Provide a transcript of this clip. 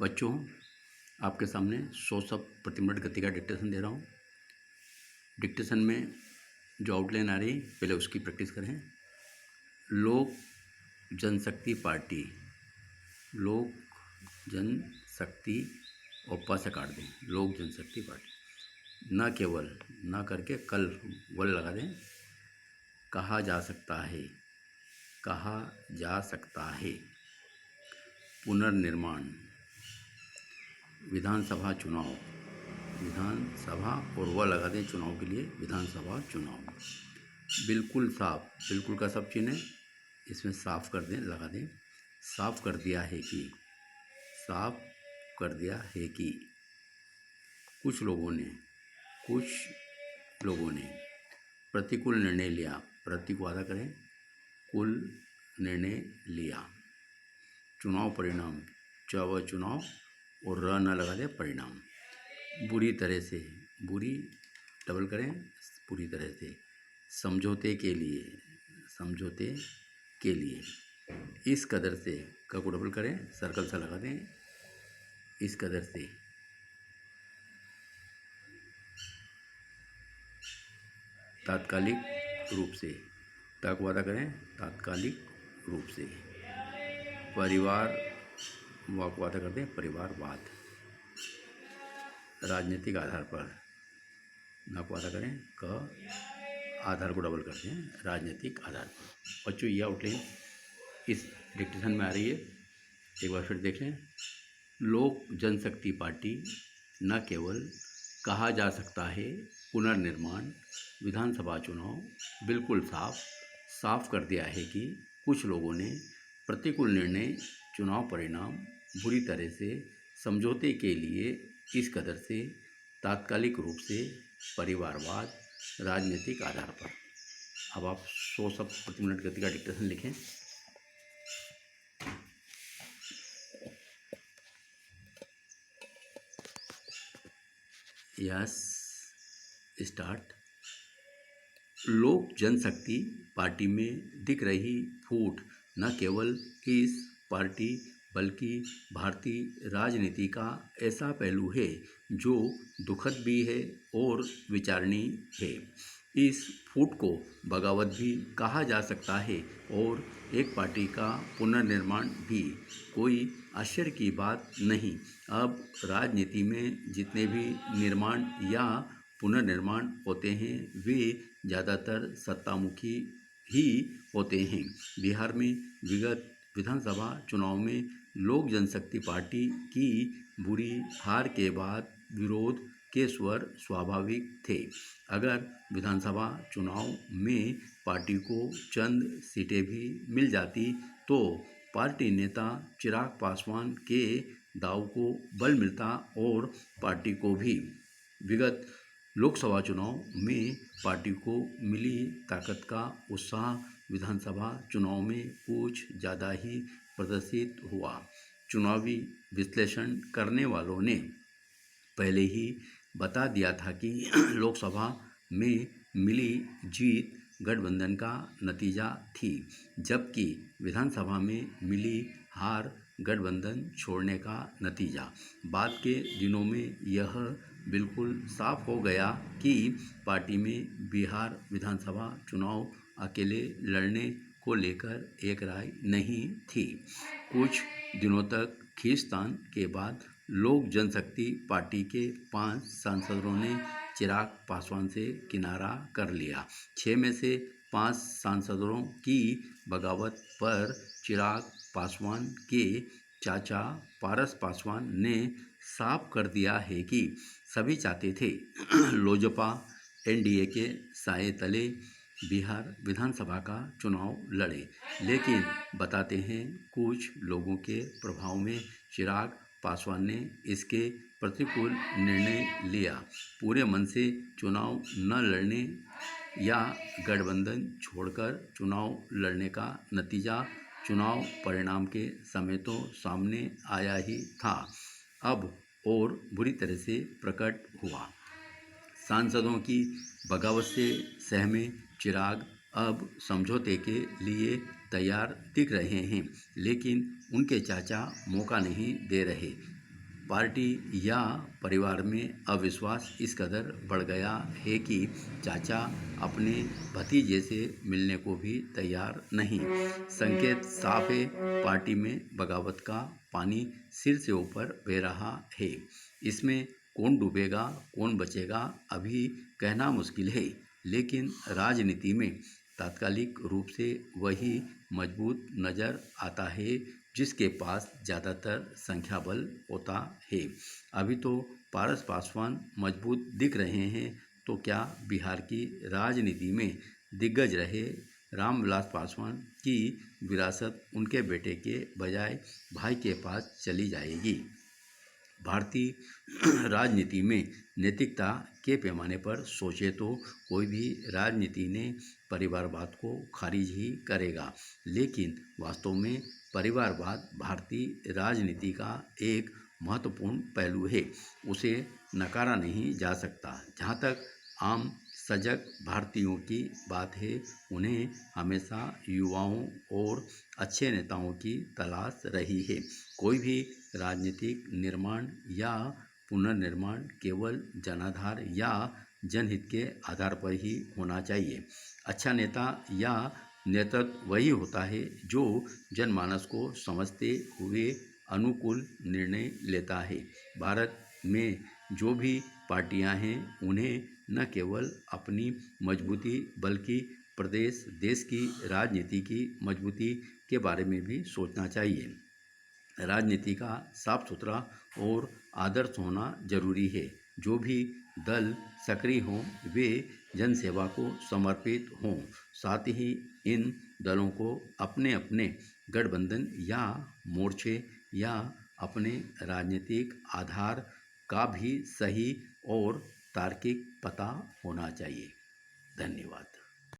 बच्चों, आपके सामने 100 शब्द प्रति मिनट गति का डिक्टेशन दे रहा हूँ। डिक्टेशन में जो आउटलाइन आ रही पहले उसकी प्रैक्टिस करें। लोक जनशक्ति पार्टी, लोक जनशक्ति और प से काट दें, लोक जनशक्ति पार्टी। न केवल, न करके कल वल लगा दें। कहा जा सकता है, कहा जा सकता है। पुनर्निर्माण, विधानसभा चुनाव, विधानसभा और वह लगा दें चुनाव के लिए, विधानसभा चुनाव। बिल्कुल साफ, बिल्कुल का सब चिन्ह है, इसमें साफ कर दें, लगा दें। साफ कर दिया है कि, साफ कर दिया है कि कुछ लोगों ने प्रतिकूल निर्णय लिया। प्रति को आधा करें, कुल निर्णय लिया। चुनाव परिणाम, चुनाव और र न लगा दे परिणाम। बुरी तरह से, बुरी डबल करें, पूरी तरह से। समझौते के लिए, समझौते के लिए। इस कदर से, क को डबल करें, सर्कल सा लगा दें। इस कदर से। तात्कालिक रूप से, ता को वादा करें, तात्कालिक रूप से। परिवार, वा को वादा कर दें, परिवारवाद। राजनीतिक आधार पर, ना को वादा करें, क आधार को डबल करते हैं, राजनीतिक आधार पर। बच्चों, यह आउटलाइन इस डिक्टेशन में आ रही है, एक बार फिर देख लें। लोक जनशक्ति पार्टी न केवल कहा जा सकता है पुनर्निर्माण, विधानसभा चुनाव। बिल्कुल साफ, साफ कर दिया है कि कुछ लोगों ने प्रतिकूल निर्णय, चुनाव परिणाम। बुरी तरह से, समझौते के लिए। इस कदर से, तात्कालिक रूप से। परिवारवाद, राजनीतिक आधार पर। अब आप 100 शब्द प्रति मिनट गति का डिक्टेशन लिखें। Yes, start. लोक जनशक्ति पार्टी में दिख रही फूट न केवल इस पार्टी बल्कि भारतीय राजनीति का ऐसा पहलू है जो दुखद भी है और विचारणीय है। इस फूट को बगावत भी कहा जा सकता है और एक पार्टी का पुनर्निर्माण भी। कोई आश्चर्य की बात नहीं। अब राजनीति में जितने भी निर्माण या पुनर्निर्माण होते हैं वे ज़्यादातर सत्तामुखी ही होते हैं। बिहार में विगत विधानसभा चुनाव में लोक जनशक्ति पार्टी की बुरी हार के बाद विरोध के स्वर स्वाभाविक थे। अगर विधानसभा चुनाव में पार्टी को चंद सीटें भी मिल जाती तो पार्टी नेता चिराग पासवान के दाव को बल मिलता और पार्टी को भी। विगत लोकसभा चुनाव में पार्टी को मिली ताकत का उत्साह विधानसभा चुनाव में कुछ ज़्यादा ही प्रदर्शित हुआ। चुनावी विश्लेषण करने वालों ने पहले ही बता दिया था कि लोकसभा में मिली जीत गठबंधन का नतीजा थी, जबकि विधानसभा में मिली हार गठबंधन छोड़ने का नतीजा। बाद के दिनों में यह बिल्कुल साफ हो गया कि पार्टी में बिहार विधानसभा चुनाव अकेले लड़ने को लेकर एक राय नहीं थी। कुछ दिनों तक खींचतान के बाद लोक जनशक्ति पार्टी के 5 सांसदों ने चिराग पासवान से किनारा कर लिया। 6 में से 5 सांसदों की बगावत पर चिराग पासवान के चाचा पारस पासवान ने साफ कर दिया है कि सभी चाहते थे लोजपा एनडीए के साए तले बिहार विधानसभा का चुनाव लड़े, लेकिन बताते हैं कुछ लोगों के प्रभाव में चिराग पासवान ने इसके प्रतिकूल निर्णय लिया। पूरे मन से चुनाव न लड़ने या गठबंधन छोड़कर चुनाव लड़ने का नतीजा चुनाव परिणाम के समय तो सामने आया ही था, अब और बुरी तरह से प्रकट हुआ। सांसदों की बगावत से सहमे चिराग अब समझौते के लिए तैयार दिख रहे हैं, लेकिन उनके चाचा मौका नहीं दे रहे। पार्टी या परिवार में अविश्वास इस कदर बढ़ गया है कि चाचा अपने भतीजे से मिलने को भी तैयार नहीं। संकेत साफ है, पार्टी में बगावत का पानी सिर से ऊपर बह रहा है। इसमें कौन डूबेगा कौन बचेगा अभी कहना मुश्किल है, लेकिन राजनीति में तात्कालिक रूप से वही मजबूत नजर आता है जिसके पास ज़्यादातर संख्या बल होता है। अभी तो पारस पासवान मजबूत दिख रहे हैं, तो क्या बिहार की राजनीति में दिग्गज रहे रामविलास पासवान की विरासत उनके बेटे के बजाय भाई के पास चली जाएगी? भारतीय राजनीति में नैतिकता के पैमाने पर सोचे तो कोई भी राजनीति ने परिवारवाद को खारिज ही करेगा, लेकिन वास्तव में परिवारवाद भारतीय राजनीति का एक महत्वपूर्ण पहलू है। उसे नकारा नहीं जा सकता। जहाँ तक आम सजग भारतीयों की बात है, उन्हें हमेशा युवाओं और अच्छे नेताओं की तलाश रही है। कोई भी राजनीतिक निर्माण या पुनर्निर्माण केवल जनाधार या जनहित के आधार पर ही होना चाहिए। अच्छा नेता या नेतृत्व वही होता है जो जनमानस को समझते हुए अनुकूल निर्णय लेता है। भारत में जो भी पार्टियां हैं, उन्हें न केवल अपनी मजबूती बल्कि प्रदेश देश की राजनीति की मजबूती के बारे में भी सोचना चाहिए। राजनीति का साफ सुथरा और आदर्श होना जरूरी है। जो भी दल सक्रिय हों वे जनसेवा को समर्पित हों। साथ ही इन दलों को अपने अपने गठबंधन या मोर्चे या अपने राजनीतिक आधार का भी सही और तार्किक पता होना चाहिए। धन्यवाद।